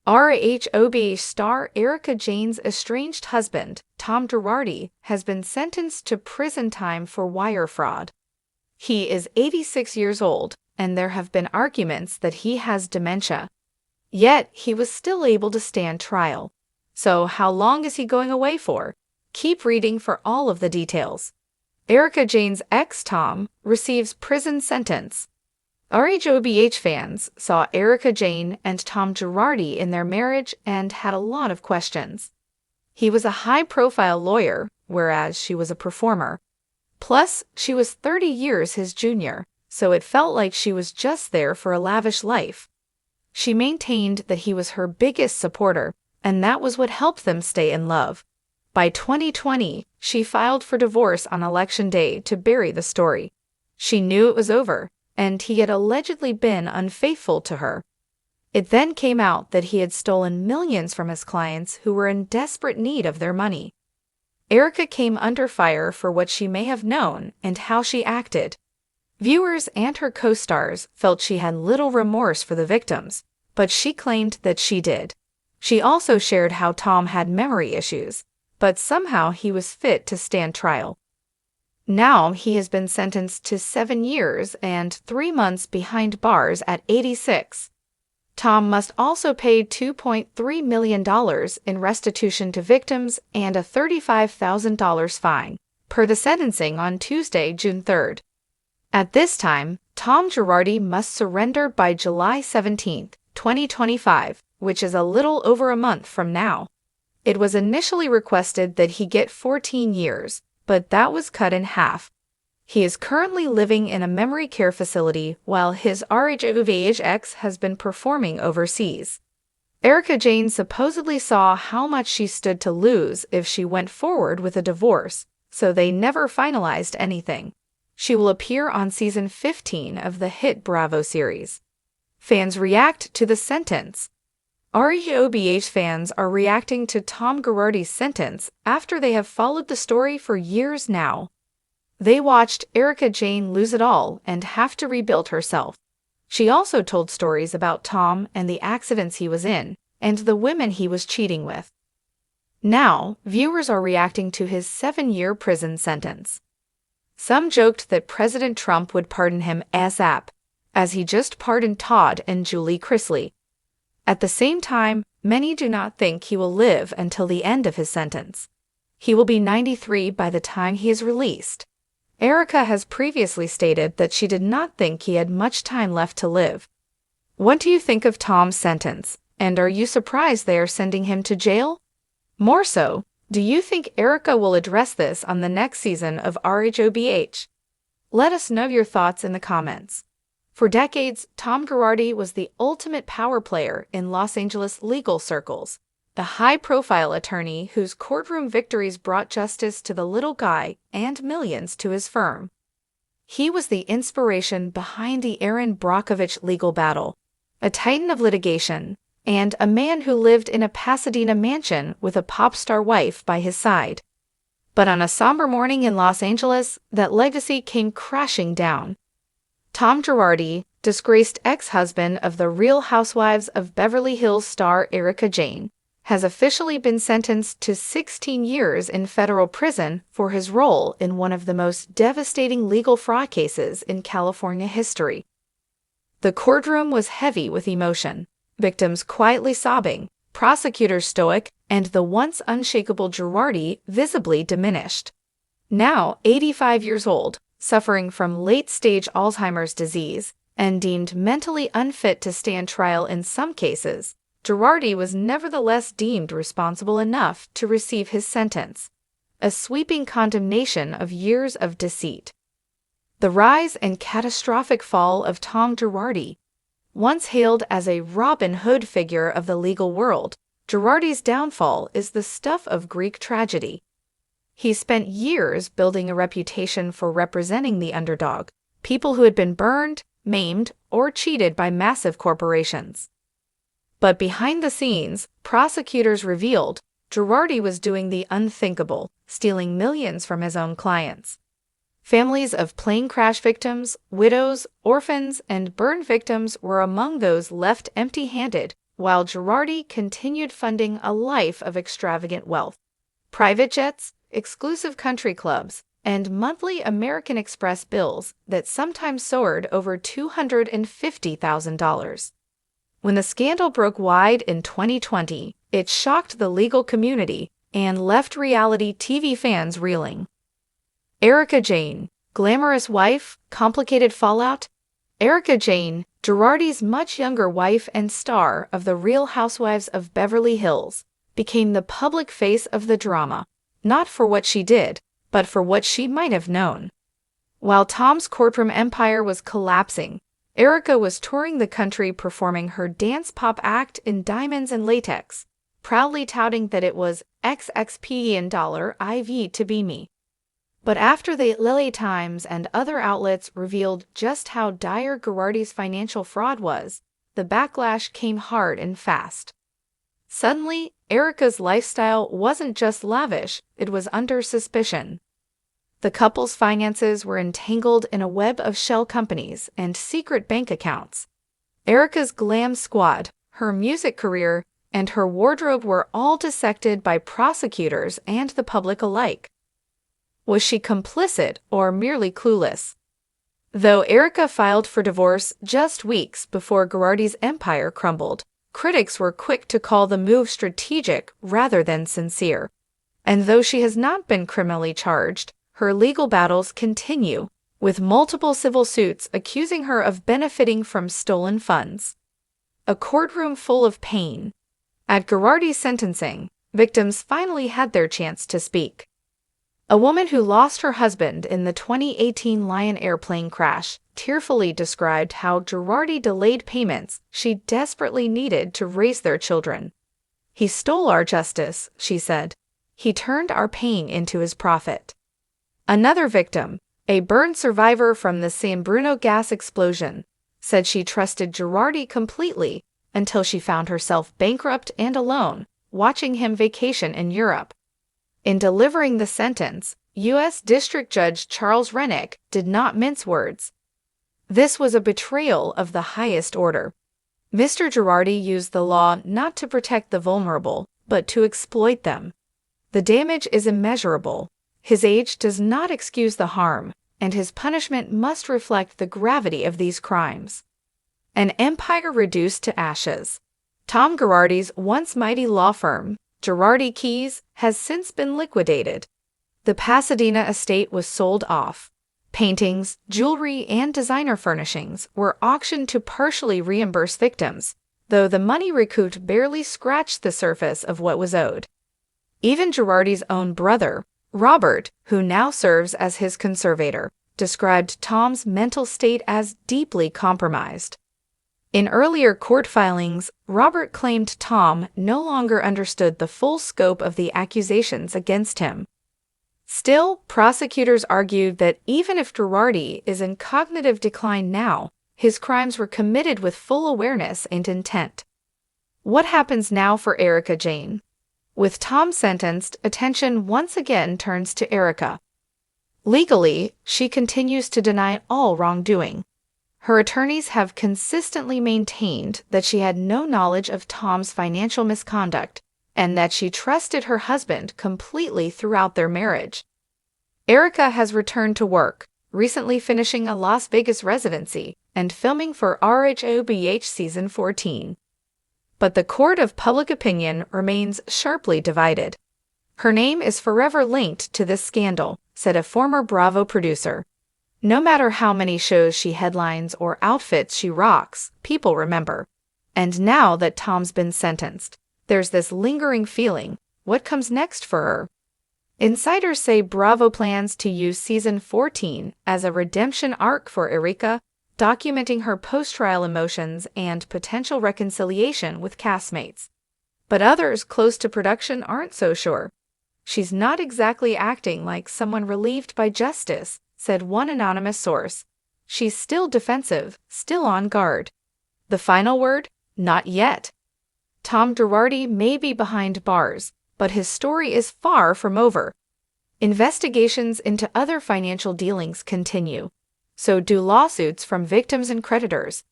Rhobh star Erika Jayne's estranged husband, Tom Girardi, has been sentenced to prison time for wire fraud. He is 86 years old, and there have been arguments that he has dementia. Yet, he was still able to stand trial. So, how long is he going away for? Keep reading for all of the details. Erika Jayne's ex, Tom, receives prison sentence. Rhobh fans saw Erika Jayne and Tom Girardi in their marriage and had a lot of questions. He was a high-profile lawyer, whereas she was a performer. Plus, she was 30 years his junior, so it felt like she was just there for a lavish life. She maintained that he was her biggest supporter, and that was what helped them stay in love. By 2020, she filed for divorce on Election Day to bury the story. She knew it was over, and he had allegedly been unfaithful to her. It then came out that he had stolen millions from his clients who were in desperate need of their money. Erika came under fire for what she may have known and how she acted. Viewers and her co-stars felt she had little remorse for the victims, but she claimed that she did. She also shared how Tom had memory issues, but somehow he was fit to stand trial. Now he has been sentenced to 7 years and 3 months behind bars at 86. Tom must also pay $2.3 million in restitution to victims and a $35,000 fine, per the sentencing on Tuesday, June 3rd. At this time, Tom Girardi must surrender by July 17, 2025, which is a little over a month from now. It was initially requested that he get 14 years, but that was cut in half. He is currently living in a memory care facility while his Rhobh ex has been performing overseas. Erika Jayne supposedly saw how much she stood to lose if she went forward with a divorce, so they never finalized anything. She will appear on season 15 of the hit Bravo series. Fans react to the sentence. Rhobh fans are reacting to Tom Girardi's sentence after they have followed the story for years now. They watched Erika Jayne lose it all and have to rebuild herself. She also told stories about Tom and the accidents he was in, and the women he was cheating with. Now, viewers are reacting to his 7-year prison sentence. Some joked that President Trump would pardon him ASAP, as he just pardoned Todd and Julie Chrisley. At the same time, many do not think he will live until the end of his sentence. He will be 93 by the time he is released. Erika has previously stated that she did not think he had much time left to live. What do you think of Tom's sentence, and are you surprised they are sending him to jail? More so, do you think Erika will address this on the next season of Rhobh? Let us know your thoughts in the comments. For decades, Tom Girardi was the ultimate power player in Los Angeles legal circles, the high-profile attorney whose courtroom victories brought justice to the little guy and millions to his firm. He was the inspiration behind the Erin Brockovich legal battle, a titan of litigation, and a man who lived in a Pasadena mansion with a pop star wife by his side. But on a somber morning in Los Angeles, that legacy came crashing down. Tom Girardi, disgraced ex-husband of the Real Housewives of Beverly Hills star Erika Jayne, has officially been sentenced to 16 years in federal prison for his role in one of the most devastating legal fraud cases in California history. The courtroom was heavy with emotion, victims quietly sobbing, prosecutors stoic, and the once unshakable Girardi visibly diminished. Now 85 years old, suffering from late-stage Alzheimer's disease, and deemed mentally unfit to stand trial in some cases, Girardi was nevertheless deemed responsible enough to receive his sentence, a sweeping condemnation of years of deceit. The rise and catastrophic fall of Tom Girardi, once hailed as a Robin Hood figure of the legal world, Girardi's downfall is the stuff of Greek tragedy. He spent years building a reputation for representing the underdog, people who had been burned, maimed, or cheated by massive corporations. But behind the scenes, prosecutors revealed Girardi was doing the unthinkable, stealing millions from his own clients. Families of plane crash victims, widows, orphans, and burn victims were among those left empty-handed while Girardi continued funding a life of extravagant wealth. Private jets, exclusive country clubs, and monthly American Express bills that sometimes soared over $250,000. When the scandal broke wide in 2020, it shocked the legal community and left reality TV fans reeling. Erika Jayne, glamorous wife, complicated fallout? Erika Jayne, Girardi's much younger wife and star of the Real Housewives of Beverly Hills, became the public face of the drama, not for what she did, but for what she might have known. While Tom's courtroom empire was collapsing, Erika was touring the country performing her dance pop act in diamonds and latex, proudly touting that it was $XXP to be me. But after the LA Times and other outlets revealed just how dire Girardi's financial fraud was, the backlash came hard and fast. Suddenly, Erika's lifestyle wasn't just lavish, it was under suspicion. The couple's finances were entangled in a web of shell companies and secret bank accounts. Erika's glam squad, her music career, and her wardrobe were all dissected by prosecutors and the public alike. Was she complicit or merely clueless? Though Erika filed for divorce just weeks before Girardi's empire crumbled, critics were quick to call the move strategic rather than sincere. And though she has not been criminally charged, her legal battles continue, with multiple civil suits accusing her of benefiting from stolen funds. A courtroom full of pain. At Girardi's sentencing, victims finally had their chance to speak. A woman who lost her husband in the 2018 Lion airplane crash tearfully described how Girardi delayed payments she desperately needed to raise their children. "He stole our justice," she said. "He turned our pain into his profit." Another victim, a burn survivor from the San Bruno gas explosion, said she trusted Girardi completely until she found herself bankrupt and alone, watching him vacation in Europe. In delivering the sentence, U.S. District Judge Charles Rennick did not mince words. This was a betrayal of the highest order. Mr. Girardi used the law not to protect the vulnerable, but to exploit them. The damage is immeasurable. His age does not excuse the harm, and his punishment must reflect the gravity of these crimes. An empire reduced to ashes. Tom Girardi's once mighty law firm, Girardi Keys, has since been liquidated. The Pasadena estate was sold off. Paintings, jewelry, and designer furnishings were auctioned to partially reimburse victims, though the money recouped barely scratched the surface of what was owed. Even Girardi's own brother, Robert, who now serves as his conservator, described Tom's mental state as deeply compromised. In earlier court filings, Robert claimed Tom no longer understood the full scope of the accusations against him. Still, prosecutors argued that even if Girardi is in cognitive decline now, his crimes were committed with full awareness and intent. What happens now for Erika Jayne? With Tom sentenced, attention once again turns to Erika. Legally, she continues to deny all wrongdoing. Her attorneys have consistently maintained that she had no knowledge of Tom's financial misconduct and that she trusted her husband completely throughout their marriage. Erika has returned to work, recently finishing a Las Vegas residency and filming for Rhobh Season 14. But the court of public opinion remains sharply divided. "Her name is forever linked to this scandal," said a former Bravo producer. "No matter how many shows she headlines or outfits she rocks, people remember. And now that Tom's been sentenced, there's this lingering feeling, what comes next for her?" Insiders say Bravo plans to use Season 14 as a redemption arc for Erika, documenting her post-trial emotions and potential reconciliation with castmates. But others close to production aren't so sure. "She's not exactly acting like someone relieved by justice," said one anonymous source. "She's still defensive, still on guard." The final word? Not yet. Tom Girardi may be behind bars, but his story is far from over. Investigations into other financial dealings continue. So do lawsuits from victims and creditors.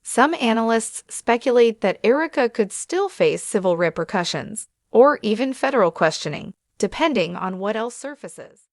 Some analysts speculate that Erika could still face civil repercussions, or even federal questioning, depending on what else surfaces.